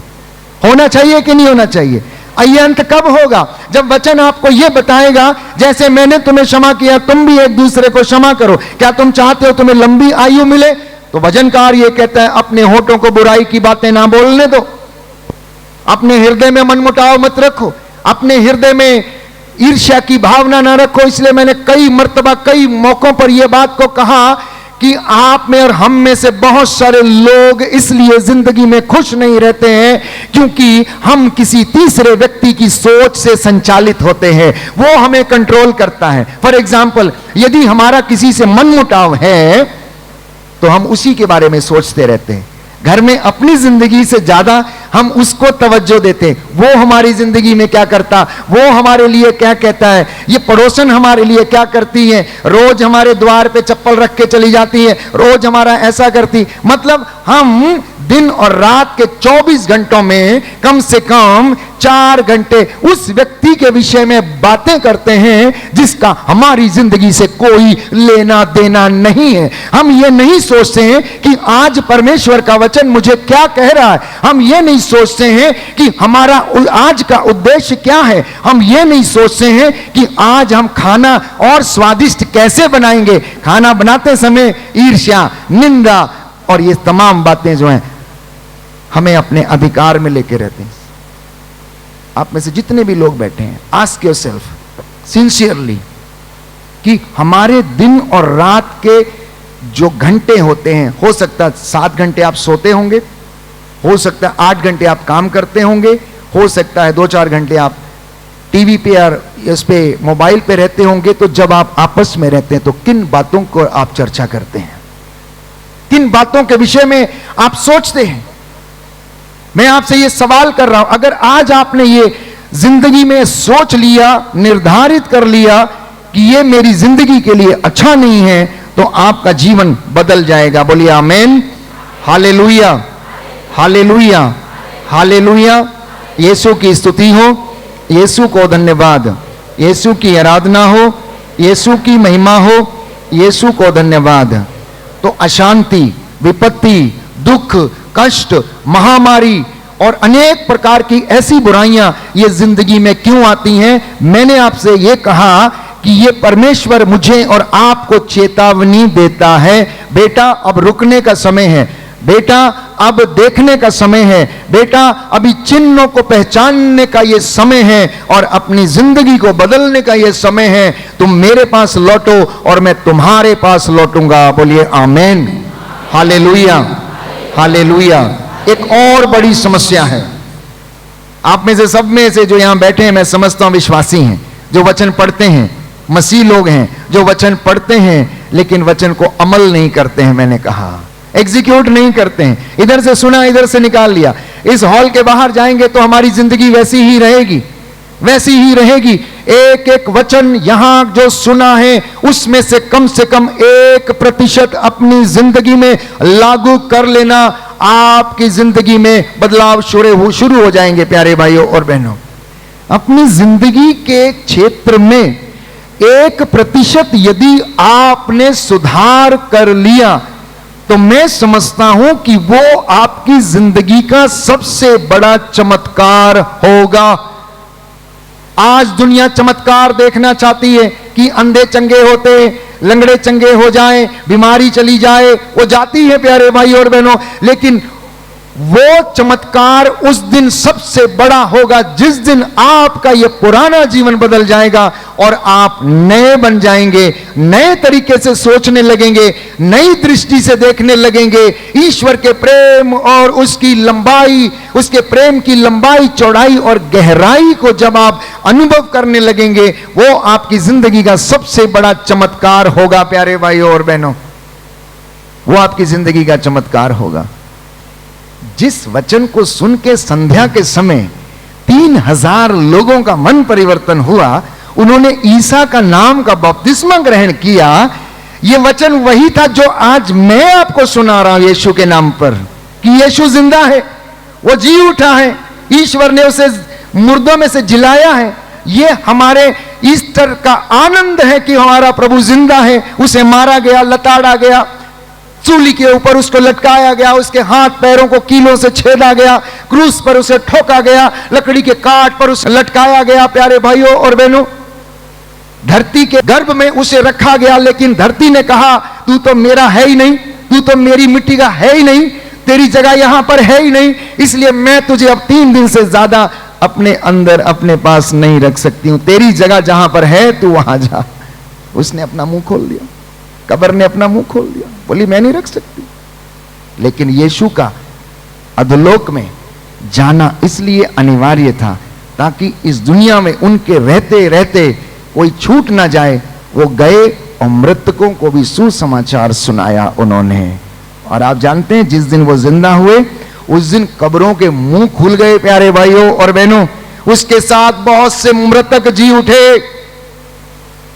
होना चाहिए कि नहीं होना चाहिए? ये अंत कब होगा? जब वचन आपको यह बताएगा, जैसे मैंने तुम्हें क्षमा किया तुम भी एक दूसरे को क्षमा करो। क्या तुम चाहते हो तुम्हें लंबी आयु मिले? तो वचनकार ये कहता है, अपने होठों को बुराई की बातें ना बोलने दो, अपने हृदय में मनमुटाव मत रखो, अपने हृदय में ईर्ष्या की भावना ना रखो। इसलिए मैंने कई मर्तबा, कई मौकों पर यह बात को कहा कि आप में और हम में से बहुत सारे लोग इसलिए जिंदगी में खुश नहीं रहते हैं क्योंकि हम किसी तीसरे व्यक्ति की सोच से संचालित होते हैं, वो हमें कंट्रोल करता है। फॉर एग्जाम्पल, यदि हमारा किसी से मनमुटाव है तो हम उसी के बारे में सोचते रहते हैं। घर में अपनी जिंदगी से ज्यादा हम उसको तवज्जो देते हैं। वो हमारी जिंदगी में क्या करता, वो हमारे लिए क्या कहता है, ये पड़ोसन हमारे लिए क्या करती है, रोज हमारे द्वार पे चप्पल रख के चली जाती है, रोज हमारा ऐसा करती। मतलब हम दिन और रात के 24 घंटों में कम से कम 4 घंटे उस व्यक्ति के विषय में बातें करते हैं जिसका हमारी जिंदगी से कोई लेना देना नहीं है। हम ये नहीं सोचते हैं कि आज परमेश्वर का वचन मुझे क्या कह रहा है। हम ये नहीं सोचते हैं कि हमारा आज का उद्देश्य क्या है। हम ये नहीं सोचते हैं कि आज हम खाना और स्वादिष्ट कैसे बनाएंगे। खाना बनाते समय ईर्ष्या, निंदा और ये तमाम बातें जो हैं हमें अपने अधिकार में लेके रहते हैं। आप में से जितने भी लोग बैठे हैं, आस्क योरसेल्फ सिंसियरली कि हमारे दिन और रात के जो घंटे होते हैं, हो सकता है 7 घंटे आप सोते होंगे, हो सकता है 8 घंटे आप काम करते होंगे, हो सकता है 2-4 घंटे आप टीवी पे और इस पे मोबाइल पे रहते होंगे। तो जब आप आपस में रहते हैं तो किन बातों को आप चर्चा करते हैं, किन बातों के विषय में आप सोचते हैं? मैं आपसे ये सवाल कर रहा हूं, अगर आज आपने ये जिंदगी में सोच लिया, निर्धारित कर लिया कि ये मेरी जिंदगी के लिए अच्छा नहीं है, तो आपका जीवन बदल जाएगा। बोलिए आमीन, हालेलुया, हालेलुया, हालेलुया। यीशु की स्तुति हो, यीशु को धन्यवाद, यीशु की आराधना हो, यीशु की महिमा हो, यीशु को धन्यवाद। तो अशांति, विपत्ति, दुख, कष्ट, महामारी और अनेक प्रकार की ऐसी बुराइयां ये जिंदगी में क्यों आती हैं? मैंने आपसे ये कहा कि ये परमेश्वर मुझे और आपको चेतावनी देता है, बेटा अब रुकने का समय है, बेटा अब देखने का समय है, बेटा अभी चिन्हों को पहचानने का ये समय है और अपनी जिंदगी को बदलने का ये समय है। तुम मेरे पास लौटो और मैं तुम्हारे पास लौटूंगा। बोलिए आमीन, हालेलुया, हालेलुया। एक और बड़ी समस्या है, आप में से सब में से जो यहां बैठे हैं मैं समझता हूं विश्वासी हैं, जो वचन पढ़ते हैं, मसीह लोग हैं, जो वचन पढ़ते हैं लेकिन वचन को अमल नहीं करते हैं। मैंने कहा एग्जीक्यूट नहीं करते हैं, इधर से सुना इधर से निकाल लिया। इस हॉल के बाहर जाएंगे तो हमारी जिंदगी वैसी ही रहेगी, वैसी ही रहेगी। एक एक वचन यहां जो सुना है उसमें से कम 1% अपनी जिंदगी में लागू कर लेना, आपकी जिंदगी में बदलाव शुरू हो जाएंगे। प्यारे भाइयों और बहनों, अपनी जिंदगी के क्षेत्र में 1% यदि आपने सुधार कर लिया तो मैं समझता हूं कि वो आपकी जिंदगी का सबसे बड़ा चमत्कार होगा। आज दुनिया चमत्कार देखना चाहती है कि अंधे चंगे होते, लंगड़े चंगे हो जाएं, बीमारी चली जाए, वो जाती है प्यारे भाई और बहनों, लेकिन वो चमत्कार उस दिन सबसे बड़ा होगा जिस दिन आपका ये पुराना जीवन बदल जाएगा और आप नए बन जाएंगे, नए तरीके से सोचने लगेंगे, नई दृष्टि से देखने लगेंगे। ईश्वर के प्रेम और उसकी लंबाई, उसके प्रेम की लंबाई, चौड़ाई और गहराई को जब आप अनुभव करने लगेंगे, वो आपकी जिंदगी का सबसे बड़ा चमत्कार होगा। प्यारे भाइयों और बहनों, वो आपकी जिंदगी का चमत्कार होगा। जिस वचन को सुन के संध्या के समय 3000 लोगों का मन परिवर्तन हुआ, उन्होंने ईसा का नाम का बपतिस्मा ग्रहण किया, यह वचन वही था जो आज मैं आपको सुना रहा हूं यीशु के नाम पर, कि यीशु जिंदा है, वो जी उठा है, ईश्वर ने उसे मुर्दों में से जिलाया है। यह हमारे ईस्टर का आनंद है कि हमारा प्रभु जिंदा है। उसे मारा गया, लताड़ा गया, सूली के ऊपर उसको लटकाया गया, उसके हाथ पैरों को कीलों से छेदा गया, क्रूस पर उसे ठोका गया, लकड़ी के काट पर उसे लटकाया गया। प्यारे भाइयों और बहनों, धरती के गर्भ में उसे रखा गया, लेकिन धरती ने कहा तू तो मेरा है ही नहीं, तू तो मेरी मिट्टी का है ही नहीं, तेरी जगह यहां पर है ही नहीं, इसलिए मैं तुझे अब 3 दिन से ज्यादा अपने अंदर अपने पास नहीं रख सकती हूं, तेरी जगह जहां पर है तू वहां जा। उसने अपना मुंह खोल दिया, कब्र ने अपना मुंह खोल दिया, बोली मैं नहीं रख सकती। लेकिन यीशु का अधोलोक में जाना इसलिए अनिवार्य था ताकि इस दुनिया में उनके रहते रहते कोई छूट ना जाए। वो गए और मृतकों को भी सुसमाचार सुनाया उन्होंने। और आप जानते हैं जिस दिन वो जिंदा हुए उस दिन कब्रों के मुंह खुल गए। प्यारे भाइयों और बहनों, उसके साथ बहुत से मृतक जी उठे,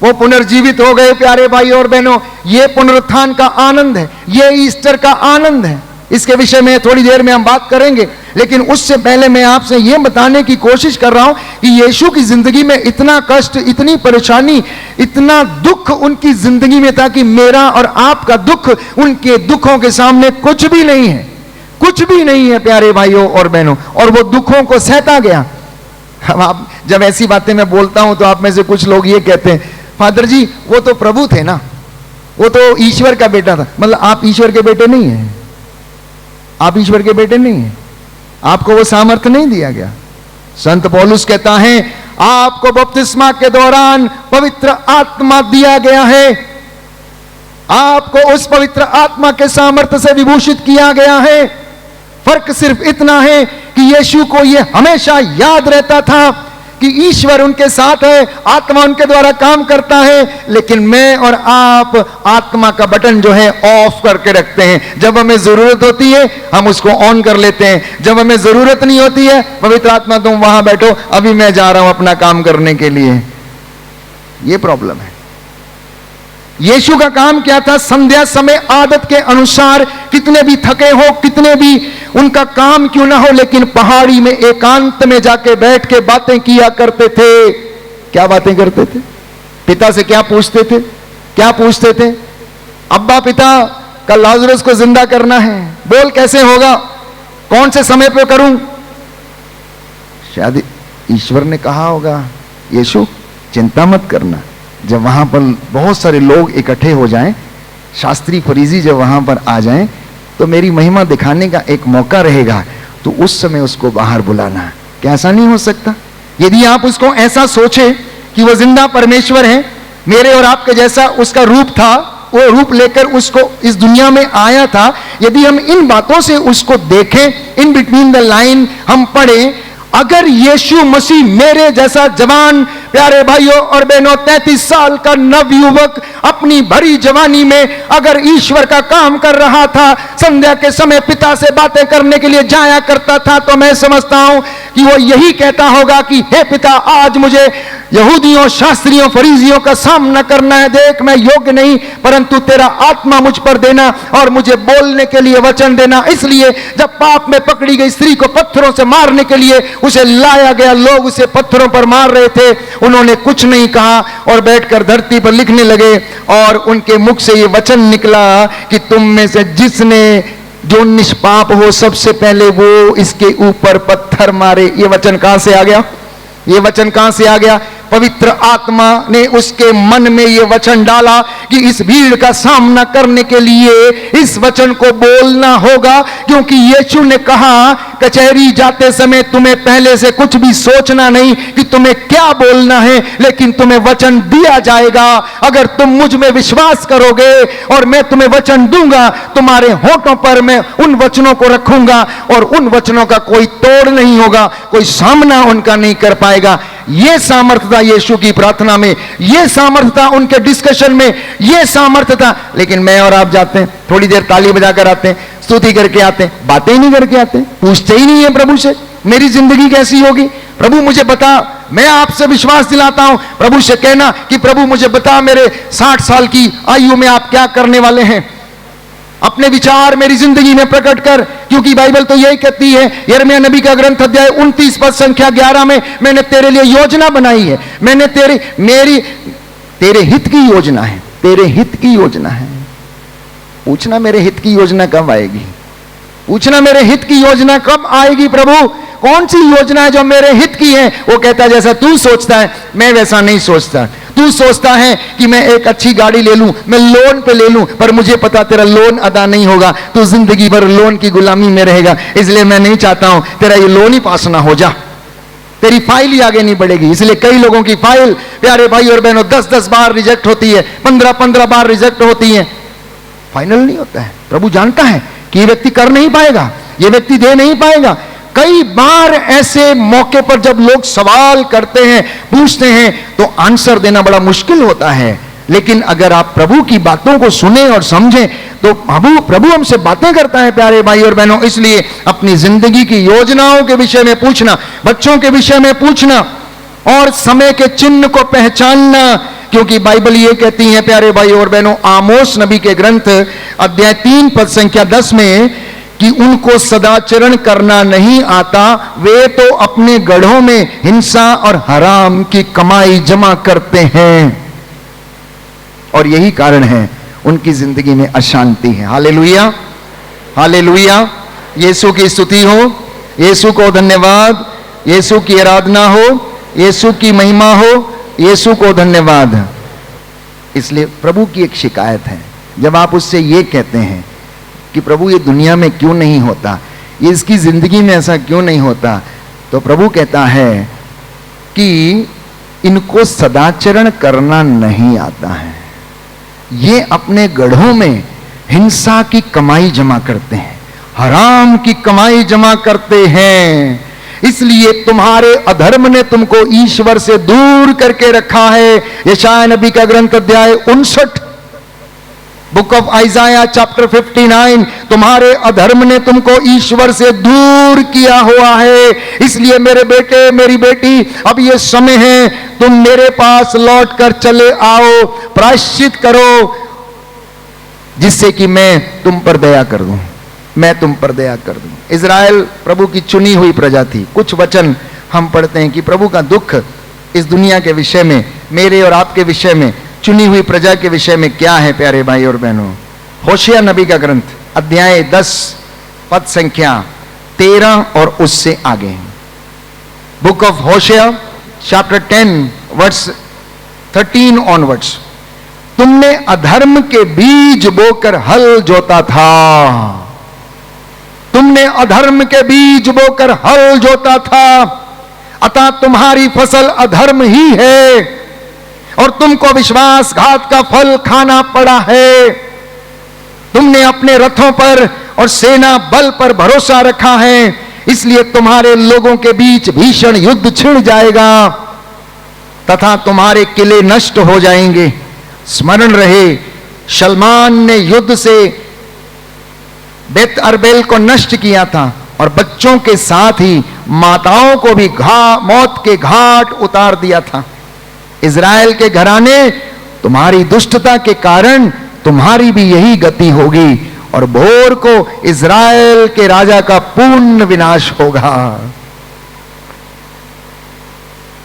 वो पुनर्जीवित हो गए। प्यारे भाई और बहनों, ये पुनरुत्थान का आनंद है, ये ईस्टर का आनंद है। इसके विषय में थोड़ी देर में हम बात करेंगे, लेकिन उससे पहले मैं आपसे ये बताने की कोशिश कर रहा हूं कि यीशु की जिंदगी में इतना कष्ट, इतनी परेशानी, इतना दुख उनकी जिंदगी में था कि मेरा और आपका दुख उनके दुखों के सामने कुछ भी नहीं है, कुछ भी नहीं है प्यारे भाइयों और बहनों। और वो दुखों को सहता गया। अब आप जब ऐसी बातें मैं बोलता हूं तो आप में से कुछ लोग ये कहते हैं, फादर जी वो तो प्रभु थे ना, वो तो ईश्वर का बेटा था। मतलब आप ईश्वर के बेटे नहीं हैं, आप ईश्वर के बेटे नहीं हैं, आपको वो सामर्थ्य नहीं दिया गया। संत पौलुस कहता है आपको बपतिस्मा के दौरान पवित्र आत्मा दिया गया है, आपको उस पवित्र आत्मा के सामर्थ्य से विभूषित किया गया है। फर्क सिर्फ इतना है कि यीशु को यह हमेशा याद रहता था कि ईश्वर उनके साथ है, आत्मा उनके द्वारा काम करता है, लेकिन मैं और आप आत्मा का बटन जो है ऑफ करके रखते हैं। जब हमें जरूरत होती है हम उसको ऑन कर लेते हैं, जब हमें जरूरत नहीं होती है पवित्र आत्मा तुम वहां बैठो, अभी मैं जा रहा हूं अपना काम करने के लिए। यह प्रॉब्लम है। यीशु का काम क्या था? संध्या समय आदत के अनुसार कितने भी थके हो, कितने भी उनका काम क्यों ना हो, लेकिन पहाड़ी में एकांत में जाके बैठ के बातें किया करते थे। क्या बातें करते थे? पिता से क्या पूछते थे? क्या पूछते थे? अब्बा पिता, कल लाजरस को जिंदा करना है, बोल कैसे होगा? कौन से समय पे करूं? शायद ईश्वर ने कहा होगा, यीशु चिंता मत करना, जब वहां पर बहुत सारे लोग इकट्ठे हो जाएं, शास्त्री फरीजी जब वहां पर आ जाएं, तो मेरी महिमा दिखाने का एक मौका रहेगा, तो उस समय उसको बाहर बुलाना। क्या ऐसा नहीं हो सकता? यदि आप उसको ऐसा सोचे कि वो जिंदा परमेश्वर है, मेरे और आपके जैसा उसका रूप था, वो रूप लेकर उसको इस दुनिया में आया था, यदि हम इन बातों से उसको देखें, इन बिटवीन द लाइन हम पढ़ें, अगर यीशु मसीह मेरे जैसा जवान, प्यारे भाइयों और बहनों, 33 साल का नवयुवक अपनी भरी जवानी में अगर ईश्वर का काम कर रहा था, संध्या के समय पिता से बातें करने के लिए जाया करता था, तो मैं समझता हूं कि वो यही कहता होगा कि हे पिता, आज मुझे यहूदियों, शास्त्रियों, फरीजियों का सामना करना है। देख, मैं योग्य नहीं, परंतु तेरा आत्मा मुझ पर देना और मुझे बोलने के लिए वचन देना। इसलिए जब पाप में पकड़ी गई स्त्री को पत्थरों से मारने के लिए उसे लाया गया, लोग उसे पत्थरों पर मार रहे थे, उन्होंने कुछ नहीं कहा और बैठकर धरती पर लिखने लगे, और उनके मुख से ये वचन निकला कि तुम में से जिसने जो निष्पाप हो, सबसे पहले वो इसके ऊपर पत्थर मारे। ये वचन कहां से आ गया? ये वचन कहां से आ गया? पवित्र आत्मा ने उसके मन में यह वचन डाला कि इस भीड़ का सामना करने के लिए इस वचन को बोलना होगा, क्योंकि यीशु ने कहा कचहरी जाते समय तुम्हें पहले से कुछ भी सोचना नहीं कि तुम्हें क्या बोलना है, लेकिन तुम्हें वचन दिया जाएगा। अगर तुम मुझ में विश्वास करोगे और मैं तुम्हें वचन दूंगा, तुम्हारे होठों पर मैं उन वचनों को रखूंगा और उन वचनों का कोई तोड़ नहीं होगा, कोई सामना उनका नहीं कर पाएगा। यह सामर्थ्य था यीशु की प्रार्थना में, यह सामर्थ्य था उनके डिस्कशन में, यह सामर्थ्य था। लेकिन मैं और आप जाते हैं, थोड़ी देर ताली बजाकर आते हैं, स्तुति करके आते हैं, बातें ही नहीं करके आते, पूछते ही नहीं है प्रभु से मेरी जिंदगी कैसी होगी, प्रभु मुझे बता। मैं आपसे विश्वास दिलाता हूं, प्रभु से कहना कि प्रभु मुझे बता, मेरे 60 साल की आयु में आप क्या करने वाले हैं, अपने विचार मेरी जिंदगी में प्रकट कर। क्योंकि बाइबल तो यही कहती है, यिर्मयाह नबी का ग्रंथ अध्याय 29 पद संख्या 11 में, मैंने तेरे लिए योजना बनाई है, मैंने तेरे हित की योजना है, तेरे हित की योजना है। पूछना मेरे हित की योजना कब आएगी, पूछना मेरे हित की योजना कब आएगी प्रभु, कौन सी योजना है जो मेरे हित की है। वो कहता है जैसा तू सोचता है मैं वैसा नहीं सोचता। तू सोचता है कि मैं एक अच्छी गाड़ी ले लूं, मैं लोन पे ले लूं, पर मुझे पता तेरा लोन अदा नहीं होगा, तू जिंदगी भर लोन की गुलामी में रहेगा। इसलिए मैं नहीं चाहता हूं तेरा ये लोन ही पास ना हो जा, तेरी फाइल ही आगे नहीं बढ़ेगी। इसलिए कई लोगों की फाइल, प्यारे भाई और बहनों, 10-10 बार रिजेक्ट होती है, 15-15 बार रिजेक्ट होती है, फाइनल नहीं होता है। प्रभु जानता है कि ये व्यक्ति कर नहीं पाएगा, ये व्यक्ति दे नहीं पाएगा। कई बार ऐसे मौके पर जब लोग सवाल करते हैं, पूछते हैं, तो आंसर देना बड़ा मुश्किल होता है। लेकिन अगर आप प्रभु की बातों को सुने और समझें, तो प्रभु हमसे बातें करता है प्यारे भाई और बहनों। इसलिए अपनी जिंदगी की योजनाओं के विषय में पूछना, बच्चों के विषय में पूछना और समय के चिन्ह को पहचानना, क्योंकि बाइबल ये कहती है प्यारे भाई और बहनों, आमोस नबी के ग्रंथ अध्याय 3 पद संख्या 10 में, कि उनको सदाचरण करना नहीं आता, वे तो अपने गढ़ों में हिंसा और हराम की कमाई जमा करते हैं, और यही कारण है उनकी जिंदगी में अशांति है। हालेलुया, हालेलुया, यीशु की स्तुति हो, यीशु को धन्यवाद, यीशु की आराधना हो, यीशु की महिमा हो, यीशु को धन्यवाद। इसलिए प्रभु की एक शिकायत है, जब आप उससे ये कहते हैं कि प्रभु ये दुनिया में क्यों नहीं होता, ये इसकी जिंदगी में ऐसा क्यों नहीं होता, तो प्रभु कहता है कि इनको सदाचरण करना नहीं आता है, ये अपने गढ़ों में हिंसा की कमाई जमा करते हैं, हराम की कमाई जमा करते हैं। इसलिए तुम्हारे अधर्म ने तुमको ईश्वर से दूर करके रखा है। यशायाह नबी का ग्रंथ अध्याय 59, बुक ऑफ आइजाया चैप्टर 59, तुम्हारे अधर्म ने तुमको ईश्वर से दूर किया हुआ है। इसलिए मेरे बेटे, मेरी बेटी, अब ये समय है तुम मेरे पास लौट कर चले आओ, प्रायश्चित करो, जिससे कि मैं तुम पर दया कर दूं, मैं तुम पर दया कर दूं। इज़राइल प्रभु की चुनी हुई प्रजा थी। कुछ वचन हम पढ़ते हैं कि प्रभु का दुख इस दुनिया के विषय में, मेरे और आपके विषय में, चुनी हुई प्रजा के विषय में क्या है प्यारे भाई और बहनों। होशिया नबी का ग्रंथ अध्याय 10 पद संख्या 13 और उससे आगे। Book of Hosea chapter 10 verse 13 onwards. तुमने अधर्म के बीज बोकर हल जोता था, तुमने अधर्म के बीज बोकर हल जोता था, अतः तुम्हारी फसल अधर्म ही है और तुमको विश्वासघात का फल खाना पड़ा है। तुमने अपने रथों पर और सेना बल पर भरोसा रखा है, इसलिए तुम्हारे लोगों के बीच भीषण युद्ध छिड़ जाएगा तथा तुम्हारे किले नष्ट हो जाएंगे। स्मरण रहे, सलमान ने युद्ध से बेत अरबेल को नष्ट किया था और बच्चों के साथ ही माताओं को भी मौत के घाट उतार दिया था। इज़राइल के घराने, तुम्हारी दुष्टता के कारण तुम्हारी भी यही गति होगी और भोर को इज़राइल के राजा का पूर्ण विनाश होगा।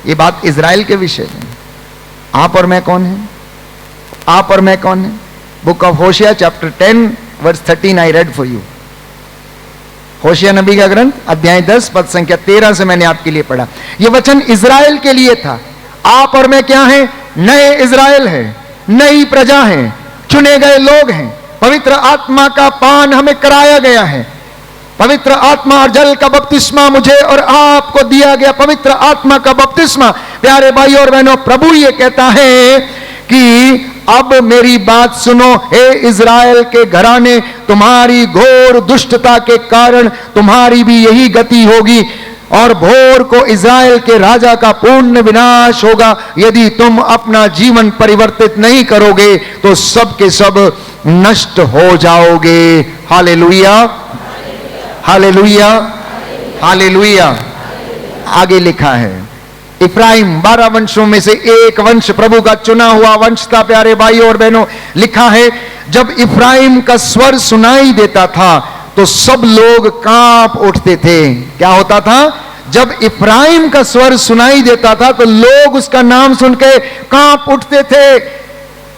ये बात इज़राइल के विषय में। आप और मैं कौन है? आप और मैं कौन है? Book of Hosea chapter 10 verse 13 I read for you. Hosea नबी का ग्रंथ अध्याय 10 पद संख्या 13 से मैंने आपके लिए पढ़ा। यह वचन इज़राइल के लिए था। आप और मैं क्या हैं? नए इज़राइल है, नई प्रजा है, चुने गए लोग हैं। पवित्र आत्मा का पान हमें कराया गया है। पवित्र आत्मा और जल का बपतिस्मा मुझे और आपको दिया गया। पवित्र आत्मा का बपतिस्मा, प्यारे भाई और बहनों, प्रभु ये कहता है कि अब मेरी बात सुनो, हे इज़राइल के घराने, तुम्हारी घोर दुष्टता के कारण तुम्हारी भी यही गति होगी और भोर को इज़राइल के राजा का पूर्ण विनाश होगा। यदि तुम अपना जीवन परिवर्तित नहीं करोगे तो सब के सब नष्ट हो जाओगे। Hallelujah, hallelujah, hallelujah. आगे लिखा है, इफ्राइम 12 वंशों में से एक वंश, प्रभु का चुना हुआ वंश था। प्यारे भाइयों और बहनों, लिखा है जब इफ्राइम का स्वर सुनाई देता था तो सब लोग कांप उठते थे। क्या होता था? जब इफ्राइम का स्वर सुनाई देता था तो लोग उसका नाम सुन के कांप उठते थे,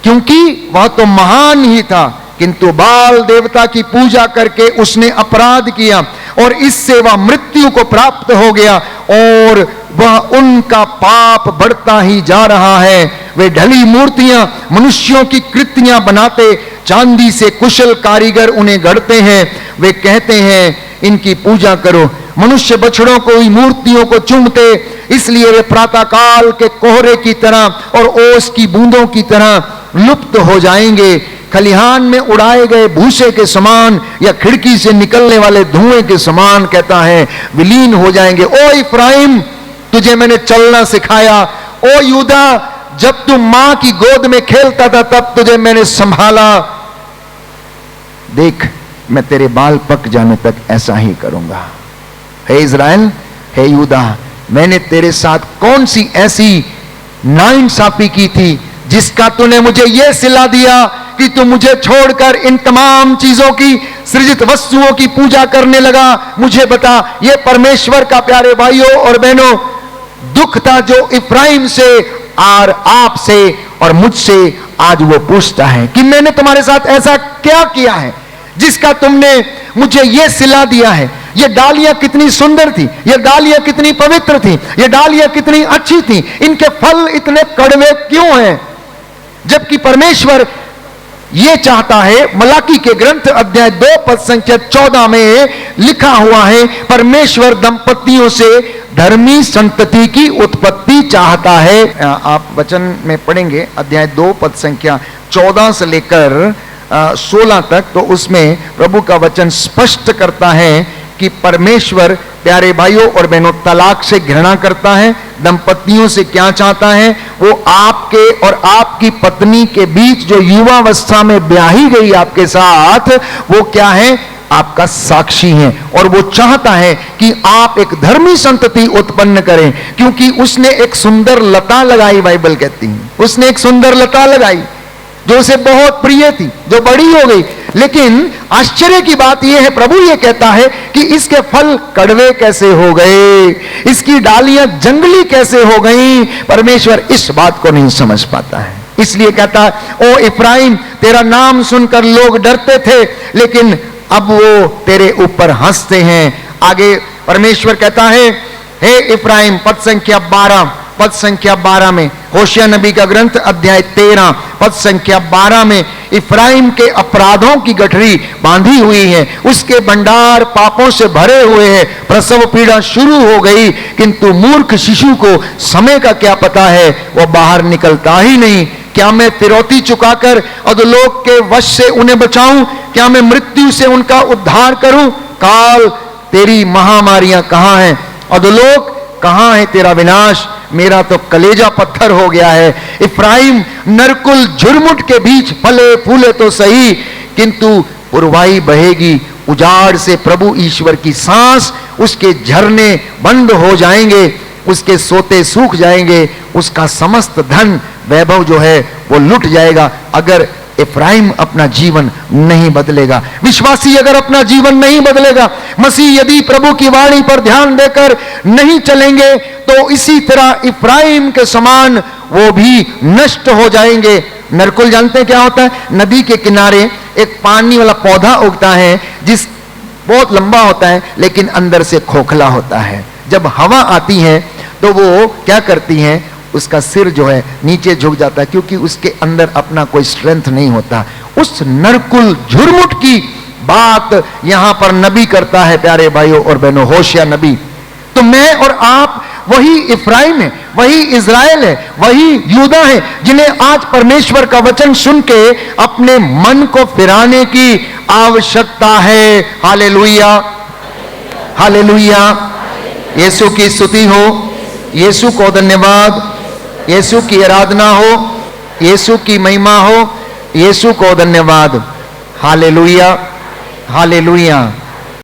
क्योंकि वह तो महान ही था, किंतु बाल देवता की पूजा करके उसने अपराध किया और इससे वह मृत्यु को प्राप्त हो गया और वह उनका पाप बढ़ता ही जा रहा है। वे ढली मूर्तियां, मनुष्यों की कृतियां बनाते, चांदी से कुशल कारीगर उन्हें गढ़ते हैं। वे कहते हैं इनकी पूजा करो। मनुष्य बछड़ों को, मूर्तियों को चूमते, इसलिए वे प्रातः काल के कोहरे की तरह और ओस की बूंदों की तरह लुप्त हो जाएंगे। खलिहान में उड़ाए गए भूसे के समान या खिड़की से निकलने वाले धुएं के समान, कहता है, विलीन हो जाएंगे। ओ इफ्राइम, तुझे मैंने चलना सिखाया। ओ यूदा, जब तू मां की गोद में खेलता था तब तुझे मैंने संभाला। देख, मैं तेरे बाल पक जाने तक ऐसा ही करूंगा। हे इज़राइल, हे यूदा, मैंने तेरे साथ कौन सी ऐसी नाइंसाफी की थी जिसका तूने मुझे यह सिला दिया कि तू मुझे छोड़कर इन तमाम चीजों की, सृजित वस्तुओं की पूजा करने लगा? मुझे बता। यह परमेश्वर का, प्यारे भाइयों और बहनों, दुख था जो इफ्राइम से और आपसे और मुझसे आज वो पूछता है कि मैंने तुम्हारे साथ ऐसा क्या किया है जिसका तुमने मुझे यह सिला दिया है? ये डालियां कितनी सुंदर थी, ये डालियां कितनी पवित्र थी, ये डालियां कितनी अच्छी थी, इनके फल इतने कड़वे क्यों हैं? जबकि परमेश्वर ये चाहता है, मलाकी के ग्रंथ अध्याय 2 पद संख्या 14 में लिखा हुआ है, परमेश्वर दंपतियों से धर्मी संतति की उत्पत्ति चाहता है। आप वचन में पढ़ेंगे अध्याय 2 पद संख्या 14 से लेकर 16 तक, तो उसमें प्रभु का वचन स्पष्ट करता है कि परमेश्वर, प्यारे भाइयों और बहनों, तलाक से घृणा करता है। दंपतियों से क्या चाहता है? वो आपके और आपकी पत्नी के बीच जो युवावस्था में ब्याही गई आपके साथ, वो क्या है? आपका साक्षी है। और वो चाहता है कि आप एक धर्मी संतति उत्पन्न करें, क्योंकि उसने एक सुंदर लता लगाई, बाइबल कहती है, उसने एक सुंदर लता लगाई जो उसे बहुत प्रिय थी, जो बड़ी हो गई। लेकिन आश्चर्य की बात यह है, प्रभु यह कहता है कि इसके फल कड़वे कैसे हो गए, इसकी डालियां जंगली कैसे हो गई। परमेश्वर इस बात को नहीं समझ पाता है, इसलिए कहता है, ओ इफ्राइम, तेरा नाम सुनकर लोग डरते थे, लेकिन अब वो तेरे ऊपर हंसते हैं। आगे परमेश्वर कहता है, हे इफ्राइम, पद संख्या 12 में, होशिया नबी का ग्रंथ अध्याय 13 पद संख्या 12 में, इफ्राइम के अपराधों की गठरी बांधी हुई है, उसके भंडार पापों से भरे हुए हैं, प्रसव पीड़ा शुरू हो गई, किंतु मूर्ख शिशु को समय का क्या पता है, वह बाहर निकलता ही नहीं। क्या मैं फिरौती चुकाकर अधोलोक के वश से उन्हें बचाऊं? क्या मैं मृत्यु से उनका उद्धार करूं? काल, तेरी महामारियां कहां हैं? अधोलोक, कहां है तेरा विनाश? मेरा तो कलेजा पत्थर हो गया है। इफ्राइम नरकुल झुरमुट के बीच फले फूले तो सही, किंतु पुरवाई बहेगी उजाड़ से प्रभु ईश्वर की सांस, उसके झरने बंद हो जाएंगे, उसके सोते सूख जाएंगे, उसका समस्त धन वैभव जो है वो लुट जाएगा अगर इफ्राइम अपना जीवन नहीं बदलेगा। विश्वासी अगर अपना जीवन नहीं बदलेगा, मसीह यदि प्रभु की वाणी पर ध्यान देकर नहीं चलेंगे, तो इसी तरह इफ्राइम के समान वो भी नष्ट हो जाएंगे। नरकुल जानते हैं क्या होता है? नदी के किनारे एक पानी वाला पौधा उगता है, जिस बहुत लंबा होता है लेकिन अंदर से खोखला होता है। जब हवा आती है तो वो क्या करती है, उसका सिर जो है नीचे झुक जाता है, क्योंकि उसके अंदर अपना कोई स्ट्रेंथ नहीं होता। उस नरकुल झुरमुट की बात यहां पर नबी करता है, प्यारे भाइयों और बहनों, होशिया नबी। तो मैं और आप वही इफ्राइम है, वही इज़राइल है, वही यूदा है, जिन्हें आज परमेश्वर का वचन सुन के अपने मन को फिराने की आवश्यकता है। हालेलुया, हालेलुया, यीशु की स्तुति हो, यीशु को धन्यवाद, यीशु की आराधना हो, यीशु की महिमा हो, यीशु को धन्यवाद। Hallelujah, hallelujah.